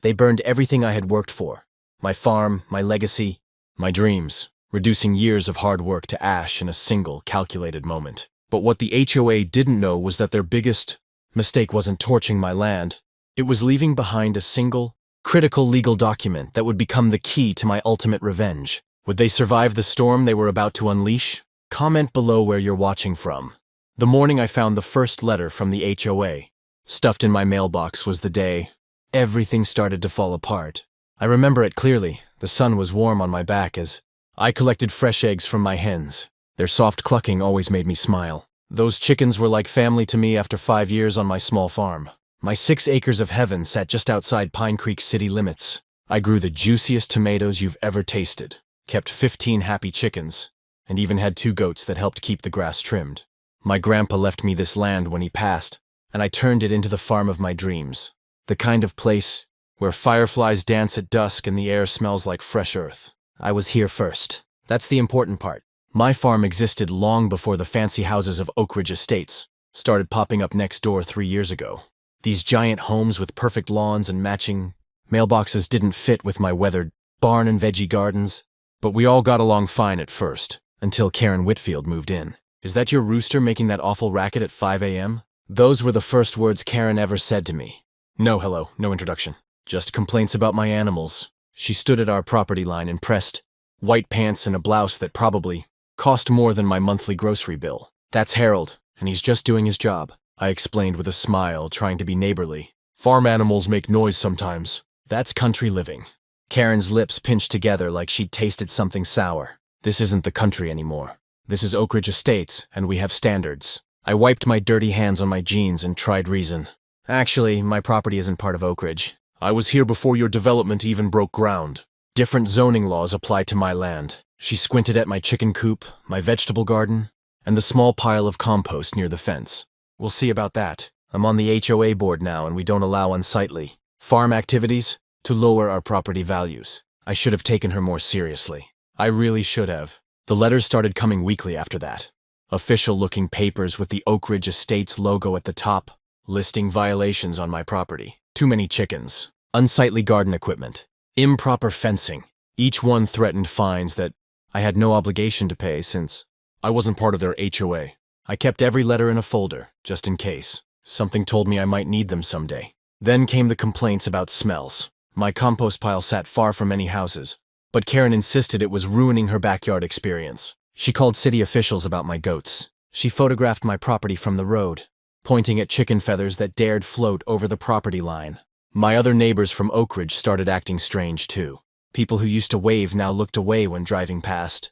They burned everything I had worked for. My farm, my legacy, my dreams, reducing years of hard work to ash in a single, calculated moment. But what the HOA didn't know was that their biggest mistake wasn't torching my land. It was leaving behind a single, critical legal document that would become the key to my ultimate revenge. Would they survive the storm they were about to unleash? Comment below where you're watching from. The morning I found the first letter from the HOA, stuffed in my mailbox, was the day everything started to fall apart. I remember it clearly. The sun was warm on my back as I collected fresh eggs from my hens. Their soft clucking always made me smile. Those chickens were like family to me after 5 years on my small farm. My 6 acres of heaven sat just outside Pine Creek city limits. I grew the juiciest tomatoes you've ever tasted, kept 15 happy chickens, and even had 2 goats that helped keep the grass trimmed. My grandpa left me this land when he passed, and I turned it into the farm of my dreams. The kind of place where fireflies dance at dusk and the air smells like fresh earth. I was here first. That's the important part. My farm existed long before the fancy houses of Oak Ridge Estates started popping up next door 3 years ago. These giant homes with perfect lawns and matching mailboxes didn't fit with my weathered barn and veggie gardens, but we all got along fine at first, until Karen Whitfield moved in. "Is that your rooster making that awful racket at 5 a.m.? Those were the first words Karen ever said to me. No hello, no introduction. Just complaints about my animals. She stood at our property line in pressed white pants and a blouse that probably cost more than my monthly grocery bill. "That's Harold, and he's just doing his job," I explained with a smile, trying to be neighborly. "Farm animals make noise sometimes. That's country living." Karen's lips pinched together like she'd tasted something sour. "This isn't the country anymore. This is Oak Ridge Estates, and we have standards." I wiped my dirty hands on my jeans and tried reason. "Actually, my property isn't part of Oak Ridge. I was here before your development even broke ground. Different zoning laws apply to my land." She squinted at my chicken coop, my vegetable garden, and the small pile of compost near the fence. "We'll see about that. I'm on the HOA board now, and we don't allow unsightly farm activities to lower our property values." I should have taken her more seriously. I really should have. The letters started coming weekly after that. Official-looking papers with the Oak Ridge Estates logo at the top, listing violations on my property. Too many chickens, unsightly garden equipment, improper fencing. Each one threatened fines that I had no obligation to pay since I wasn't part of their HOA. I kept every letter in a folder, just in case. Something told me I might need them someday. Then came the complaints about smells. My compost pile sat far from any houses, but Karen insisted it was ruining her backyard experience. She called city officials about my goats. She photographed my property from the road, pointing at chicken feathers that dared float over the property line. My other neighbors from Oak Ridge started acting strange too. People who used to wave now looked away when driving past.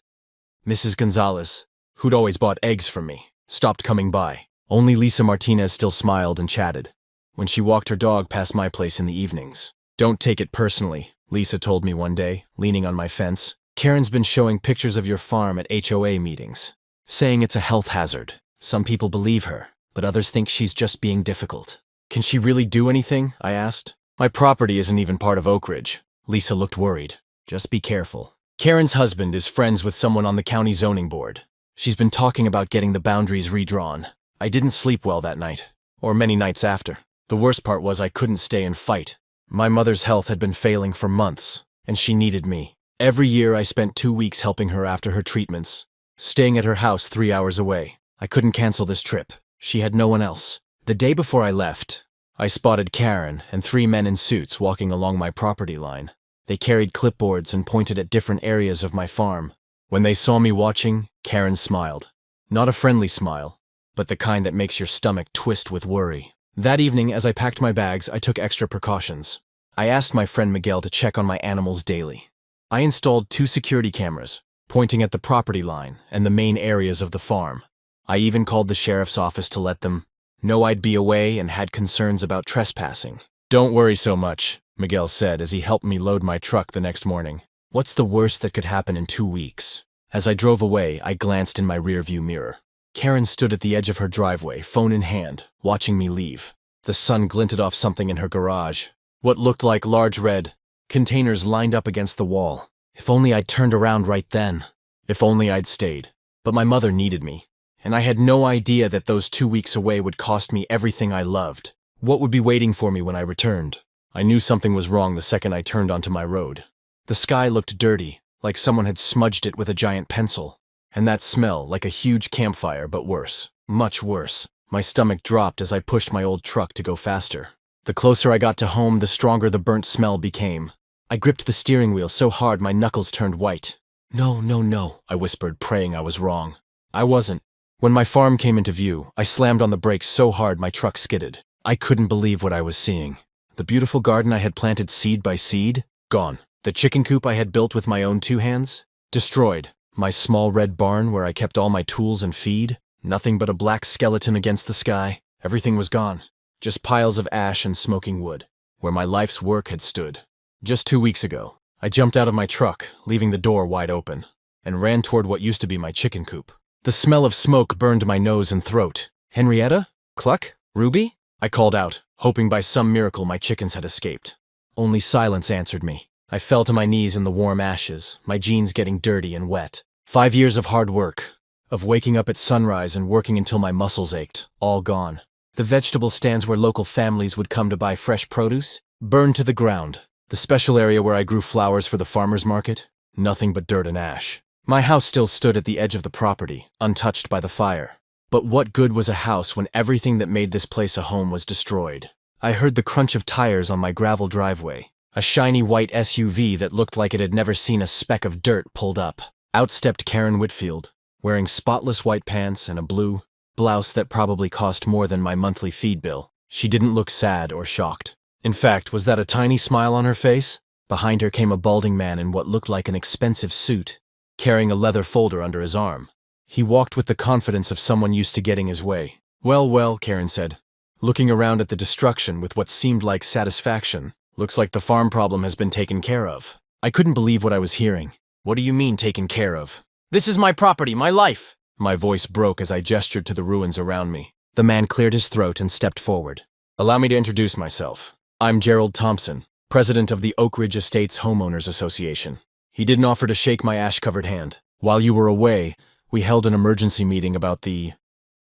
Mrs. Gonzalez, who'd always bought eggs from me, stopped coming by. Only Lisa Martinez still smiled and chatted when she walked her dog past my place in the evenings. "Don't take it personally," Lisa told me one day, leaning on my fence. "Karen's been showing pictures of your farm at HOA meetings, saying it's a health hazard. Some people believe her, but others think she's just being difficult." "Can she really do anything?" I asked. "My property isn't even part of Oak Ridge." Lisa looked worried. "Just be careful. Karen's husband is friends with someone on the county zoning board. She's been talking about getting the boundaries redrawn." I didn't sleep well that night, or many nights after. The worst part was I couldn't stay and fight. My mother's health had been failing for months, and she needed me. Every year I spent 2 weeks helping her after her treatments, staying at her house 3 hours away. I couldn't cancel this trip. She had no one else. The day before I left, I spotted Karen and 3 men in suits walking along my property line. They carried clipboards and pointed at different areas of my farm. When they saw me watching, Karen smiled. Not a friendly smile, but the kind that makes your stomach twist with worry. That evening, as I packed my bags, I took extra precautions. I asked my friend Miguel to check on my animals daily. I installed 2 security cameras, pointing at the property line and the main areas of the farm. I even called the sheriff's office to let them know I'd be away and had concerns about trespassing. "Don't worry so much," Miguel said as he helped me load my truck the next morning. "What's the worst that could happen in 2 weeks? As I drove away, I glanced in my rearview mirror. Karen stood at the edge of her driveway, phone in hand, watching me leave. The sun glinted off something in her garage. What looked like large red containers lined up against the wall. If only I'd turned around right then. If only I'd stayed. But my mother needed me, and I had no idea that those 2 weeks away would cost me everything I loved. What would be waiting for me when I returned? I knew something was wrong the second I turned onto my road. The sky looked dirty, like someone had smudged it with a giant pencil. And that smell, like a huge campfire, but worse. Much worse. My stomach dropped as I pushed my old truck to go faster. The closer I got to home, the stronger the burnt smell became. I gripped the steering wheel so hard my knuckles turned white. No, no, no, I whispered, praying I was wrong. I wasn't. When my farm came into view, I slammed on the brakes so hard my truck skidded. I couldn't believe what I was seeing. The beautiful garden I had planted seed by seed, gone. The chicken coop I had built with my own 2 hands, destroyed. My small red barn where I kept all my tools and feed, nothing but a black skeleton against the sky. Everything was gone. Just piles of ash and smoking wood, where my life's work had stood. Just 2 weeks ago, I jumped out of my truck, leaving the door wide open, and ran toward what used to be my chicken coop. The smell of smoke burned my nose and throat. Henrietta? Cluck? Ruby? I called out, hoping by some miracle my chickens had escaped. Only silence answered me. I fell to my knees in the warm ashes, my jeans getting dirty and wet. 5 years of hard work, of waking up at sunrise and working until my muscles ached, all gone. The vegetable stands where local families would come to buy fresh produce, burned to the ground. The special area where I grew flowers for the farmer's market, nothing but dirt and ash. My house still stood at the edge of the property, untouched by the fire. But what good was a house when everything that made this place a home was destroyed? I heard the crunch of tires on my gravel driveway. A shiny white SUV that looked like it had never seen a speck of dirt pulled up. Out stepped Karen Whitfield, wearing spotless white pants and a blue blouse that probably cost more than my monthly feed bill. She didn't look sad or shocked. In fact, was that a tiny smile on her face? Behind her came a balding man in what looked like an expensive suit, carrying a leather folder under his arm. He walked with the confidence of someone used to getting his way. Well, well, Karen said, looking around at the destruction with what seemed like satisfaction. Looks like the farm problem has been taken care of. I couldn't believe what I was hearing. What do you mean taken care of? This is my property, my life! My voice broke as I gestured to the ruins around me. The man cleared his throat and stepped forward. Allow me to introduce myself. I'm Gerald Thompson, president of the Oak Ridge Estates Homeowners Association. He didn't offer to shake my ash-covered hand. While you were away, we held an emergency meeting about the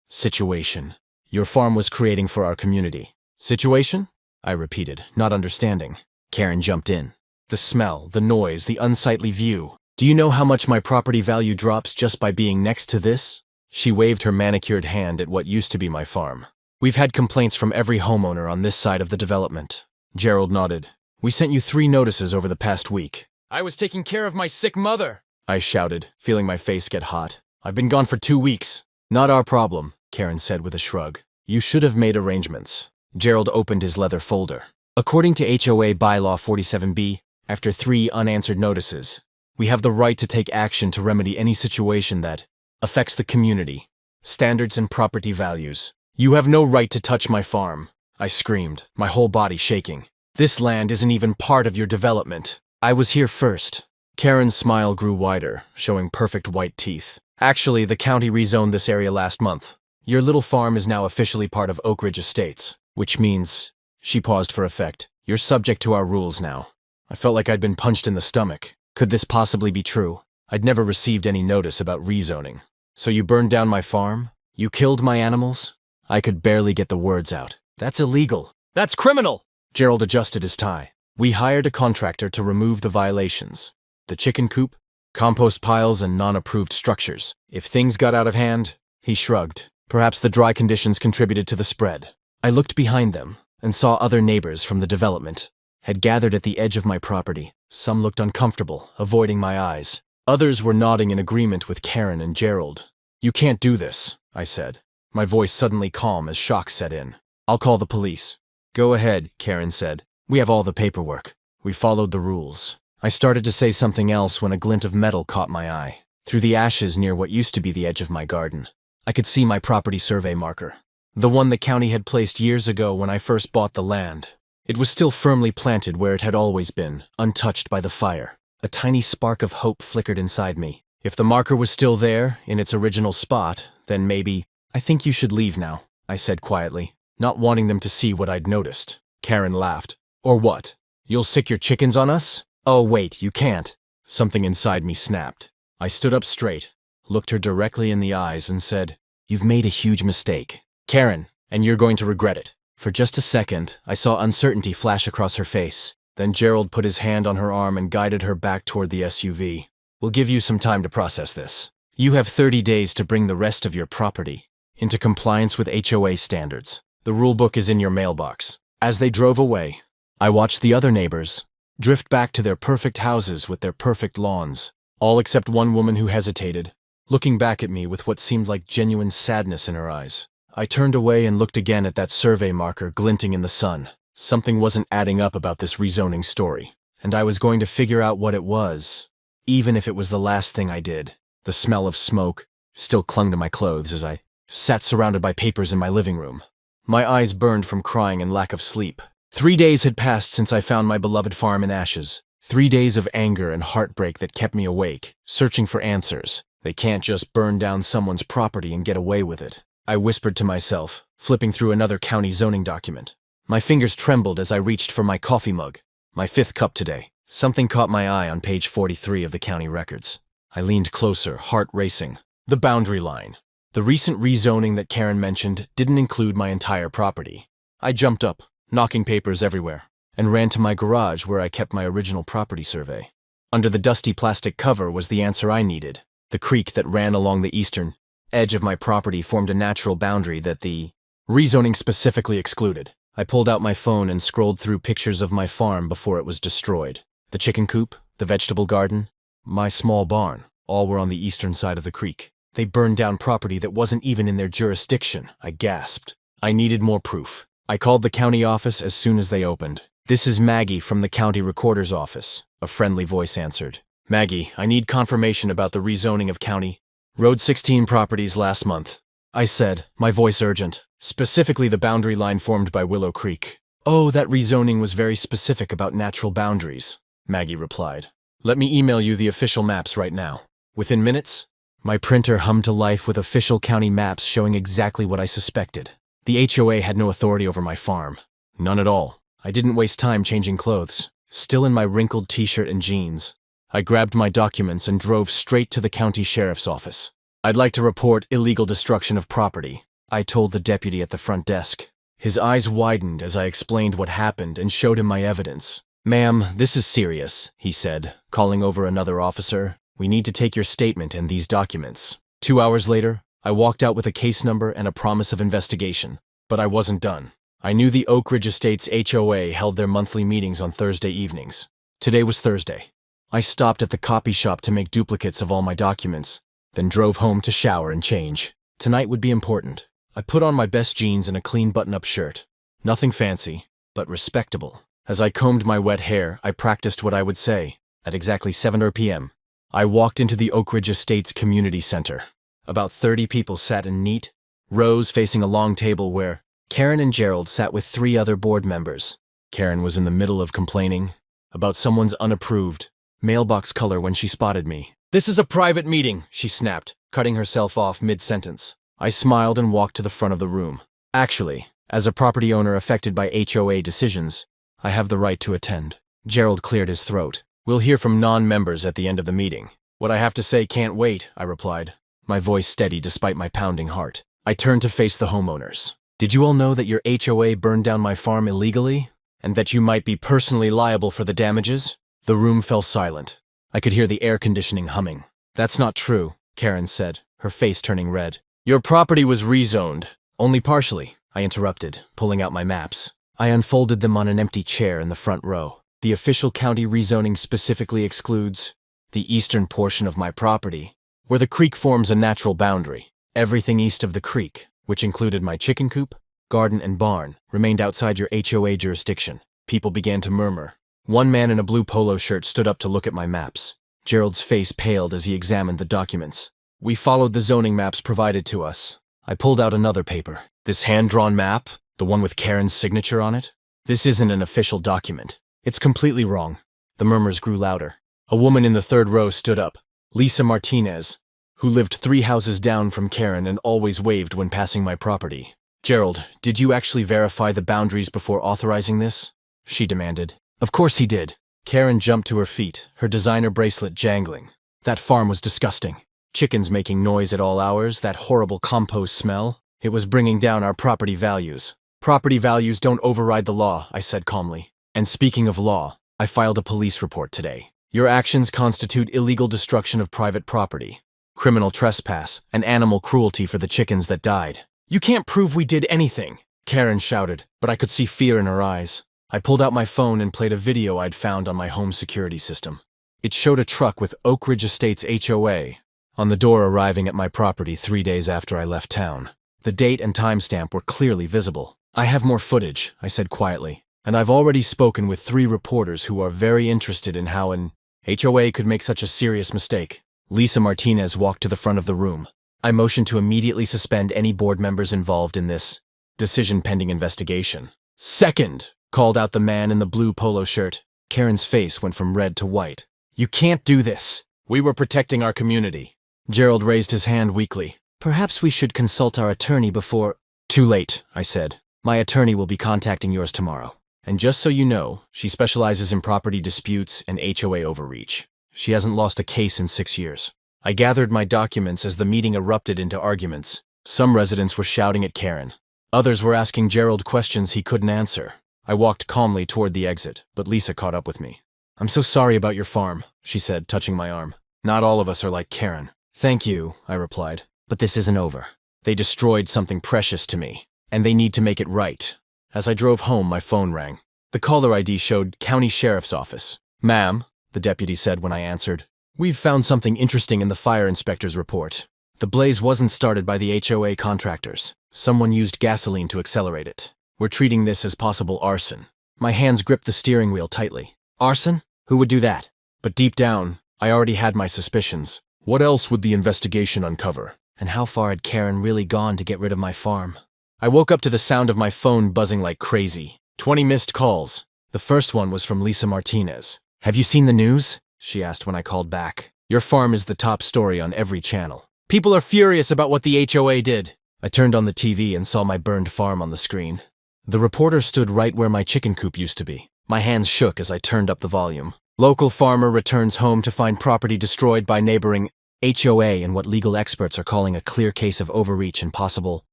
situation your farm was creating for our community. Situation? I repeated, not understanding. Karen jumped in. The smell, the noise, the unsightly view. Do you know how much my property value drops just by being next to this? She waved her manicured hand at what used to be my farm. We've had complaints from every homeowner on this side of the development. Gerald nodded. We sent you 3 notices over the past week. I was taking care of my sick mother, I shouted, feeling my face get hot. I've been gone for 2 weeks. Not our problem, Karen said with a shrug. You should have made arrangements. Gerald opened his leather folder. According to HOA Bylaw 47B, after 3 unanswered notices, we have the right to take action to remedy any situation that affects the community, standards and property values. You have no right to touch my farm, I screamed, my whole body shaking. This land isn't even part of your development. I was here first. Karen's smile grew wider, showing perfect white teeth. Actually, the county rezoned this area last month. Your little farm is now officially part of Oak Ridge Estates, which means, she paused for effect, you're subject to our rules now. I felt like I'd been punched in the stomach. Could this possibly be true? I'd never received any notice about rezoning. So you burned down my farm? You killed my animals? I could barely get the words out. That's illegal. That's criminal! Gerald adjusted his tie. We hired a contractor to remove the violations. The chicken coop, compost piles, and non-approved structures. If things got out of hand, he shrugged. Perhaps the dry conditions contributed to the spread. I looked behind them and saw other neighbors from the development had gathered at the edge of my property. Some looked uncomfortable, avoiding my eyes. Others were nodding in agreement with Karen and Gerald. You can't do this, I said, my voice suddenly calm as shock set in. I'll call the police. Go ahead, Karen said. We have all the paperwork. We followed the rules. I started to say something else when a glint of metal caught my eye. Through the ashes near what used to be the edge of my garden, I could see my property survey marker. The one the county had placed years ago when I first bought the land. It was still firmly planted where it had always been, untouched by the fire. A tiny spark of hope flickered inside me. If the marker was still there, in its original spot, then maybe, I think you should leave now, I said quietly, not wanting them to see what I'd noticed. Karen laughed. Or what? You'll sick your chickens on us? Oh wait, you can't. Something inside me snapped. I stood up straight, looked her directly in the eyes and said, You've made a huge mistake. Karen, and you're going to regret it. For just a second, I saw uncertainty flash across her face. Then Gerald put his hand on her arm and guided her back toward the SUV. We'll give you some time to process this. You have 30 days to bring the rest of your property into compliance with HOA standards. The rulebook is in your mailbox. As they drove away, I watched the other neighbors drift back to their perfect houses with their perfect lawns, all except one woman who hesitated, looking back at me with what seemed like genuine sadness in her eyes. I turned away and looked again at that survey marker glinting in the sun. Something wasn't adding up about this rezoning story, and I was going to figure out what it was, even if it was the last thing I did. The smell of smoke still clung to my clothes as I sat surrounded by papers in my living room. My eyes burned from crying and lack of sleep. 3 days had passed since I found my beloved farm in ashes. 3 days of anger and heartbreak that kept me awake, searching for answers. They can't just burn down someone's property and get away with it, I whispered to myself, flipping through another county zoning document. My fingers trembled as I reached for my coffee mug, my 5th cup today. Something caught my eye on page 43 of the county records. I leaned closer, heart racing. The boundary line. The recent rezoning that Karen mentioned didn't include my entire property. I jumped up, knocking papers everywhere, and ran to my garage where I kept my original property survey. Under the dusty plastic cover was the answer I needed. The creek that ran along the eastern edge of my property formed a natural boundary that the rezoning specifically excluded. I pulled out my phone and scrolled through pictures of my farm before it was destroyed. The chicken coop, the vegetable garden, my small barn, all were on the eastern side of the creek. They burned down property that wasn't even in their jurisdiction, I gasped. I needed more proof. I called the county office as soon as they opened. This is Maggie from the county recorder's office, a friendly voice answered. Maggie, I need confirmation about the rezoning of county Road 16 properties last month, I said, my voice urgent. Specifically the boundary line formed by Willow Creek. Oh, that rezoning was very specific about natural boundaries, Maggie replied. Let me email you the official maps right now. Within minutes, my printer hummed to life with official county maps showing exactly what I suspected. The HOA had no authority over my farm. None at all. I didn't waste time changing clothes. Still in my wrinkled t-shirt and jeans, I grabbed my documents and drove straight to the county sheriff's office. I'd like to report illegal destruction of property, I told the deputy at the front desk. His eyes widened as I explained what happened and showed him my evidence. Ma'am, this is serious, he said, calling over another officer. We need to take your statement and these documents. 2 hours later, I walked out with a case number and a promise of investigation. But I wasn't done. I knew the Oak Ridge Estates HOA held their monthly meetings on Thursday evenings. Today was Thursday. I stopped at the copy shop to make duplicates of all my documents, then drove home to shower and change. Tonight would be important. I put on my best jeans and a clean button-up shirt. Nothing fancy, but respectable. As I combed my wet hair, I practiced what I would say. At exactly 7 p.m., I walked into the Oak Ridge Estates Community Center. About 30 people sat in neat rows facing a long table where Karen and Gerald sat with 3 other board members. Karen was in the middle of complaining about someone's unapproved mailbox color when she spotted me. This is a private meeting, she snapped, cutting herself off mid-sentence. I smiled and walked to the front of the room. Actually, as a property owner affected by HOA decisions, I have the right to attend. Gerald cleared his throat. We'll hear from non-members at the end of the meeting. What I have to say can't wait, I replied, my voice steady despite my pounding heart. I turned to face the homeowners. Did you all know that your HOA burned down my farm illegally? And that you might be personally liable for the damages? The room fell silent. I could hear the air conditioning humming. That's not true, Karen said, her face turning red. Your property was rezoned. Only partially, I interrupted, pulling out my maps. I unfolded them on an empty chair in the front row. The official county rezoning specifically excludes the eastern portion of my property, where the creek forms a natural boundary. Everything east of the creek, which included my chicken coop, garden, and barn, remained outside your HOA jurisdiction. People began to murmur. One man in a blue polo shirt stood up to look at my maps. Gerald's face paled as he examined the documents. We followed the zoning maps provided to us. I pulled out another paper. This hand-drawn map, the one with Karen's signature on it? This isn't an official document. It's completely wrong. The murmurs grew louder. A woman in the 3rd row stood up, Lisa Martinez, who lived 3 houses down from Karen and always waved when passing my property. Gerald, did you actually verify the boundaries before authorizing this? She demanded. Of course he did. Karen jumped to her feet, her designer bracelet jangling. That farm was disgusting. Chickens making noise at all hours, that horrible compost smell. It was bringing down our property values. Property values don't override the law, I said calmly. And speaking of law, I filed a police report today. Your actions constitute illegal destruction of private property, criminal trespass, and animal cruelty for the chickens that died. You can't prove we did anything, Karen shouted, but I could see fear in her eyes. I pulled out my phone and played a video I'd found on my home security system. It showed a truck with Oak Ridge Estates HOA on the door arriving at my property 3 days after I left town. The date and timestamp were clearly visible. I have more footage, I said quietly, and I've already spoken with 3 reporters who are very interested in how an HOA could make such a serious mistake. Lisa Martinez walked to the front of the room. I motioned to immediately suspend any board members involved in this decision pending investigation. Second, called out the man in the blue polo shirt. Karen's face went from red to white. You can't do this. We were protecting our community. Gerald raised his hand weakly. Perhaps we should consult our attorney before— Too late, I said. My attorney will be contacting yours tomorrow. And just so you know, she specializes in property disputes and HOA overreach. She hasn't lost a case in 6 years. I gathered my documents as the meeting erupted into arguments. Some residents were shouting at Karen. Others were asking Gerald questions he couldn't answer. I walked calmly toward the exit, but Lisa caught up with me. I'm so sorry about your farm, she said, touching my arm. Not all of us are like Karen. Thank you, I replied. But this isn't over. They destroyed something precious to me, and they need to make it right. As I drove home, my phone rang. The caller ID showed County Sheriff's Office. Ma'am, the deputy said when I answered, we've found something interesting in the fire inspector's report. The blaze wasn't started by the HOA contractors. Someone used gasoline to accelerate it. We're treating this as possible arson. My hands gripped the steering wheel tightly. Arson? Who would do that? But deep down, I already had my suspicions. What else would the investigation uncover? And how far had Karen really gone to get rid of my farm? I woke up to the sound of my phone buzzing like crazy. 20 missed calls. The first one was from Lisa Martinez. Have you seen the news? She asked when I called back. Your farm is the top story on every channel. People are furious about what the HOA did. I turned on the TV and saw my burned farm on the screen. The reporter stood right where my chicken coop used to be. My hands shook as I turned up the volume. Local farmer returns home to find property destroyed by neighboring HOA in what legal experts are calling a clear case of overreach and possible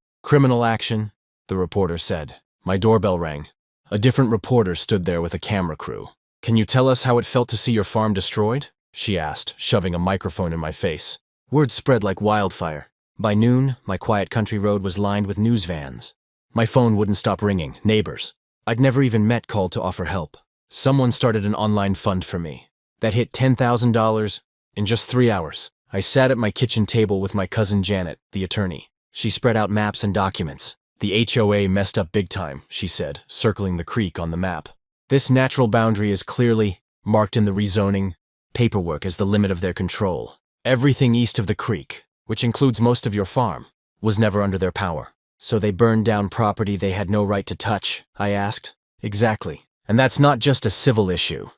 criminal action, the reporter said. My doorbell rang. A different reporter stood there with a camera crew. Can you tell us how it felt to see your farm destroyed? She asked, shoving a microphone in my face. Word spread like wildfire. By noon, my quiet country road was lined with news vans. My phone wouldn't stop ringing. Neighbors I'd never even met called to offer help. Someone started an online fund for me. That hit $10,000 in just 3 hours. I sat at my kitchen table with my cousin Janet, the attorney. She spread out maps and documents. The HOA messed up big time, she said, circling the creek on the map. This natural boundary is clearly marked in the rezoning paperwork as the limit of their control. Everything east of the creek, which includes most of your farm, was never under their power. So they burned down property they had no right to touch, I asked. Exactly. And that's not just a civil issue.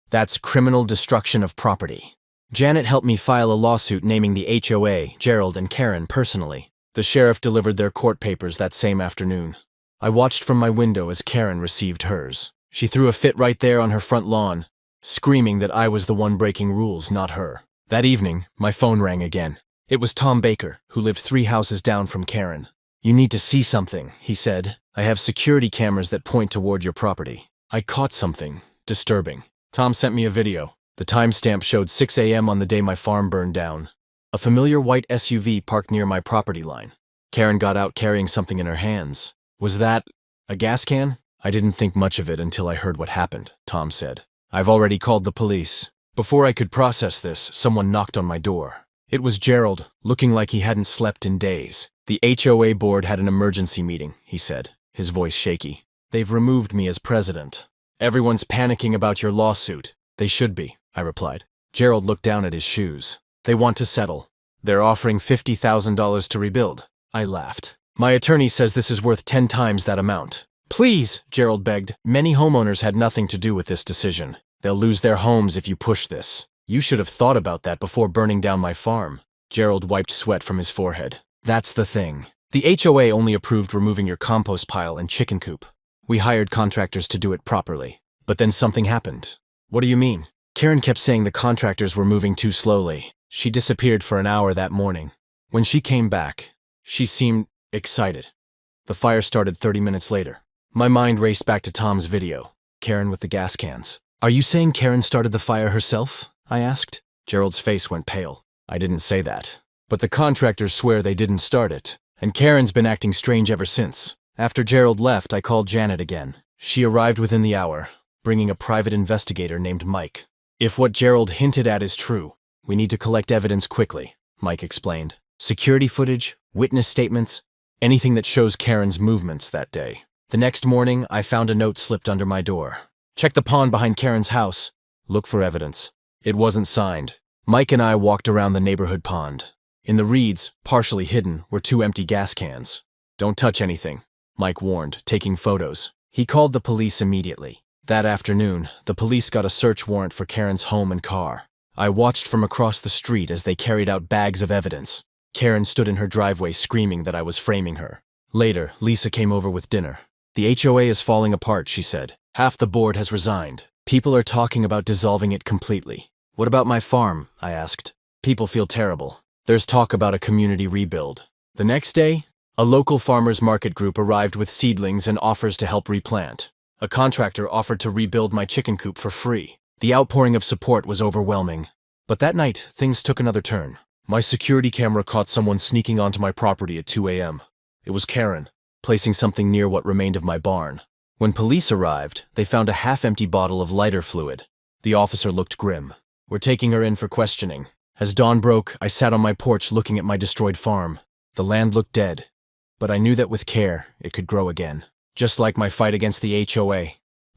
That's criminal destruction of property. Janet helped me file a lawsuit naming the HOA, Gerald, and Karen personally. The sheriff delivered their court papers that same afternoon. I watched from my window as Karen received hers. She threw a fit right there on her front lawn, screaming that I was the one breaking rules, not her. That evening, my phone rang again. It was Tom Baker, who lived 3 houses down from Karen. You need to see something, he said. I have security cameras that point toward your property. I caught something disturbing. Tom sent me a video. The timestamp showed 6 a.m. on the day my farm burned down. A familiar white SUV parked near my property line. Karen got out carrying something in her hands. Was that a gas can? I didn't think much of it until I heard what happened, Tom said. I've already called the police. Before I could process this, someone knocked on my door. It was Gerald, looking like he hadn't slept in days. The HOA board had an emergency meeting, he said, his voice shaky. They've removed me as president. Everyone's panicking about your lawsuit. They should be, I replied. Gerald looked down at his shoes. They want to settle. They're offering $50,000 to rebuild. I laughed. My attorney says this is worth 10 times that amount. Please, Gerald begged. Many homeowners had nothing to do with this decision. They'll lose their homes if you push this. You should have thought about that before burning down my farm. Gerald wiped sweat from his forehead. That's the thing. The HOA only approved removing your compost pile and chicken coop. We hired contractors to do it properly. But then something happened. What do you mean? Karen kept saying the contractors were moving too slowly. She disappeared for an hour that morning. When she came back, she seemed excited. The fire started 30 minutes later. My mind raced back to Tom's video. Karen with the gas cans. Are you saying Karen started the fire herself? I asked. Gerald's face went pale. I didn't say that. But the contractors swear they didn't start it. And Karen's been acting strange ever since. After Gerald left, I called Janet again. She arrived within the hour, bringing a private investigator named Mike. If what Gerald hinted at is true, we need to collect evidence quickly, Mike explained. Security footage, witness statements, anything that shows Karen's movements that day. The next morning, I found a note slipped under my door. Check the pond behind Karen's house. Look for evidence. It wasn't signed. Mike and I walked around the neighborhood pond. In the reeds, partially hidden, were 2 empty gas cans. Don't touch anything, Mike warned, taking photos. He called the police immediately. That afternoon, the police got a search warrant for Karen's home and car. I watched from across the street as they carried out bags of evidence. Karen stood in her driveway screaming that I was framing her. Later, Lisa came over with dinner. The HOA is falling apart, she said. Half the board has resigned. People are talking about dissolving it completely. What about my farm? I asked. People feel terrible. There's talk about a community rebuild. The next day, a local farmers market group arrived with seedlings and offers to help replant. A contractor offered to rebuild my chicken coop for free. The outpouring of support was overwhelming. But that night, things took another turn. My security camera caught someone sneaking onto my property at 2 a.m. It was Karen, placing something near what remained of my barn. When police arrived, they found a half-empty bottle of lighter fluid. The officer looked grim. We're taking her in for questioning. As dawn broke, I sat on my porch looking at my destroyed farm. The land looked dead, but I knew that with care, it could grow again. Just like my fight against the HOA,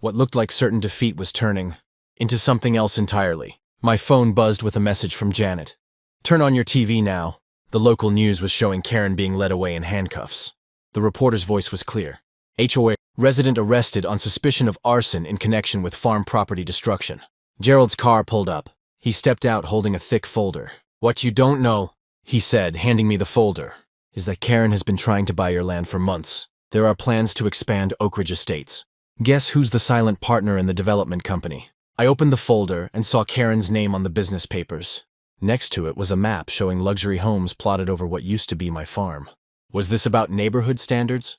what looked like certain defeat was turning into something else entirely. My phone buzzed with a message from Janet. Turn on your TV now. The local news was showing Karen being led away in handcuffs. The reporter's voice was clear. HOA resident arrested on suspicion of arson in connection with farm property destruction. Gerald's car pulled up. He stepped out holding a thick folder. What you don't know, he said, handing me the folder, is that Karen has been trying to buy your land for months. There are plans to expand Oak Ridge Estates. Guess who's the silent partner in the development company? I opened the folder and saw Karen's name on the business papers. Next to it was a map showing luxury homes plotted over what used to be my farm. Was this about neighborhood standards?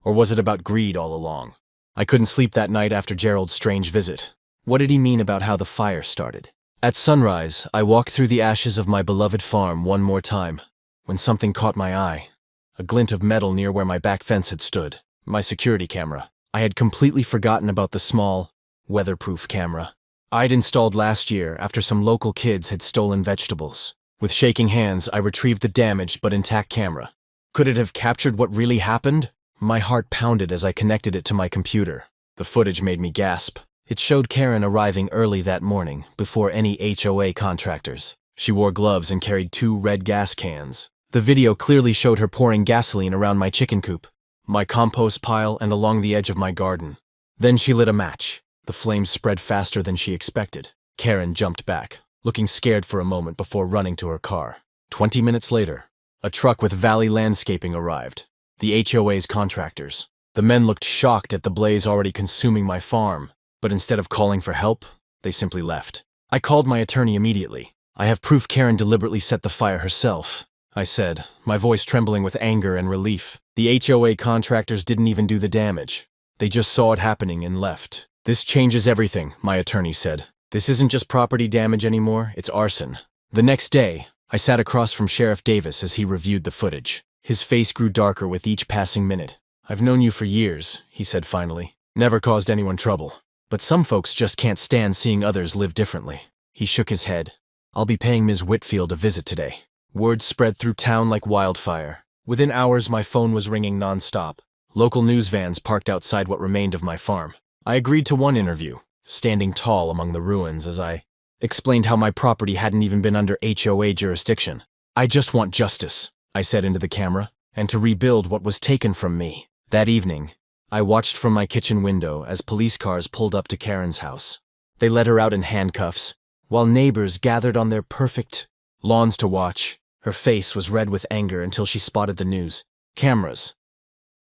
Or was it about greed all along? I couldn't sleep that night after Gerald's strange visit. What did he mean about how the fire started? At sunrise, I walked through the ashes of my beloved farm one more time, when something caught my eye. A glint of metal near where my back fence had stood. My security camera. I had completely forgotten about the small, weatherproof camera I'd installed last year after some local kids had stolen vegetables. With shaking hands, I retrieved the damaged but intact camera. Could it have captured what really happened? My heart pounded as I connected it to my computer. The footage made me gasp. It showed Karen arriving early that morning, before any HOA contractors. She wore gloves and carried 2 red gas cans. The video clearly showed her pouring gasoline around my chicken coop, my compost pile, and along the edge of my garden. Then she lit a match. The flames spread faster than she expected. Karen jumped back, looking scared for a moment before running to her car. 20 minutes later, a truck with Valley Landscaping arrived, the HOA's contractors. The men looked shocked at the blaze already consuming my farm, but instead of calling for help, they simply left. I called my attorney immediately. I have proof Karen deliberately set the fire herself, I said, my voice trembling with anger and relief. The HOA contractors didn't even do the damage. They just saw it happening and left. This changes everything, my attorney said. This isn't just property damage anymore, it's arson. The next day, I sat across from Sheriff Davis as he reviewed the footage. His face grew darker with each passing minute. I've known you for years, he said finally. Never caused anyone trouble. But some folks just can't stand seeing others live differently. He shook his head. I'll be paying Ms. Whitfield a visit today. Word spread through town like wildfire. Within hours, my phone was ringing nonstop. Local news vans parked outside what remained of my farm. I agreed to one interview, standing tall among the ruins as I explained how my property hadn't even been under HOA jurisdiction. I just want justice, I said into the camera, and to rebuild what was taken from me. That evening, I watched from my kitchen window as police cars pulled up to Karen's house. They led her out in handcuffs, while neighbors gathered on their perfect lawns to watch. Her face was red with anger until she spotted the news. Cameras.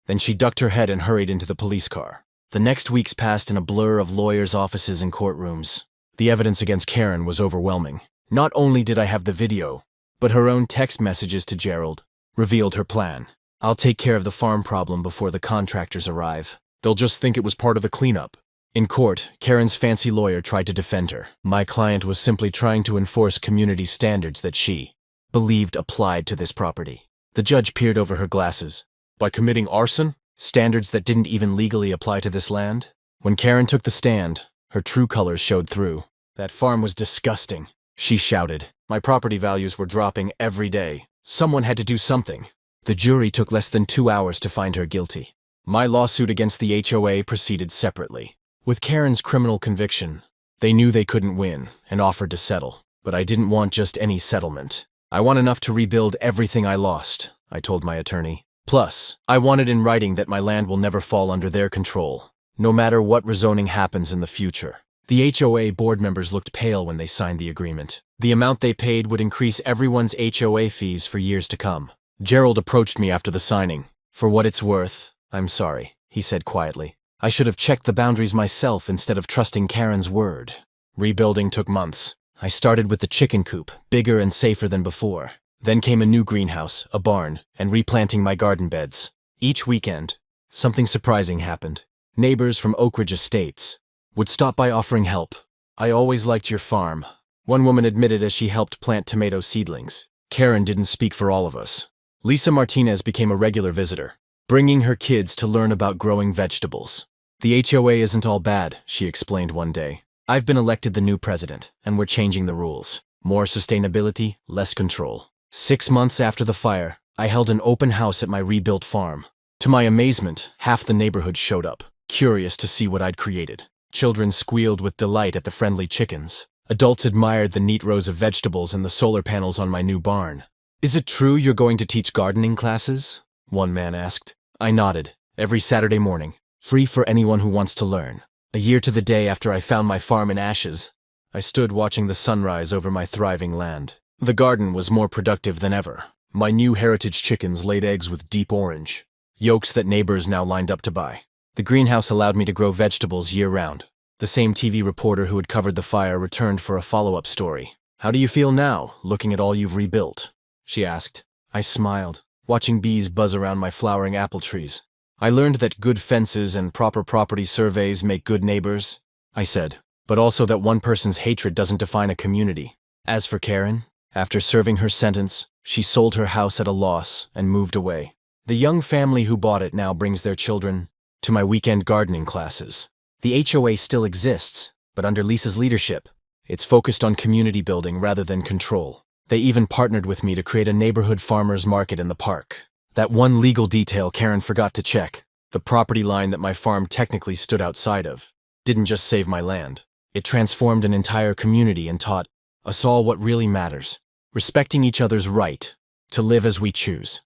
Then she ducked her head and hurried into the police car. The next weeks passed in a blur of lawyers' offices and courtrooms. The evidence against Karen was overwhelming. Not only did I have the video, but her own text messages to Gerald revealed her plan. I'll take care of the farm problem before the contractors arrive. They'll just think it was part of the cleanup. In court, Karen's fancy lawyer tried to defend her. My client was simply trying to enforce community standards that she believed applied to this property. The judge peered over her glasses. By committing arson? Standards that didn't even legally apply to this land? When Karen took the stand, her true colors showed through. That farm was disgusting, she shouted. My property values were dropping every day. Someone had to do something. The jury took less than 2 hours to find her guilty. My lawsuit against the HOA proceeded separately. With Karen's criminal conviction, they knew they couldn't win and offered to settle. But I didn't want just any settlement. I want enough to rebuild everything I lost, I told my attorney. Plus, I wanted in writing that my land will never fall under their control, no matter what rezoning happens in the future. The HOA board members looked pale when they signed the agreement. The amount they paid would increase everyone's HOA fees for years to come. Gerald approached me after the signing. For what it's worth, I'm sorry, he said quietly. I should have checked the boundaries myself instead of trusting Karen's word. Rebuilding took months. I started with the chicken coop, bigger and safer than before. Then came a new greenhouse, a barn, and replanting my garden beds. Each weekend, something surprising happened. Neighbors from Oak Ridge Estates would stop by offering help. I always liked your farm, one woman admitted as she helped plant tomato seedlings. Karen didn't speak for all of us. Lisa Martinez became a regular visitor, bringing her kids to learn about growing vegetables. The HOA isn't all bad, she explained one day. I've been elected the new president, and we're changing the rules. More sustainability, less control. 6 months after the fire, I held an open house at my rebuilt farm. To my amazement, half the neighborhood showed up, curious to see what I'd created. Children squealed with delight at the friendly chickens. Adults admired the neat rows of vegetables and the solar panels on my new barn. Is it true you're going to teach gardening classes? One man asked. I nodded. Every Saturday morning. Free for anyone who wants to learn. A year to the day after I found my farm in ashes, I stood watching the sunrise over my thriving land. The garden was more productive than ever. My new heritage chickens laid eggs with deep orange, yolks that neighbors now lined up to buy. The greenhouse allowed me to grow vegetables year-round. The same TV reporter who had covered the fire returned for a follow-up story. How do you feel now, looking at all you've rebuilt? She asked. I smiled, watching bees buzz around my flowering apple trees. I learned that good fences and proper property surveys make good neighbors, I said, but also that one person's hatred doesn't define a community. As for Karen, after serving her sentence, she sold her house at a loss and moved away. The young family who bought it now brings their children to my weekend gardening classes. The HOA still exists, but under Lisa's leadership, it's focused on community building rather than control. They even partnered with me to create a neighborhood farmers market in the park. That one legal detail Karen forgot to check, the property line that my farm technically stood outside of, didn't just save my land. It transformed an entire community and taught us all what really matters, respecting each other's right to live as we choose.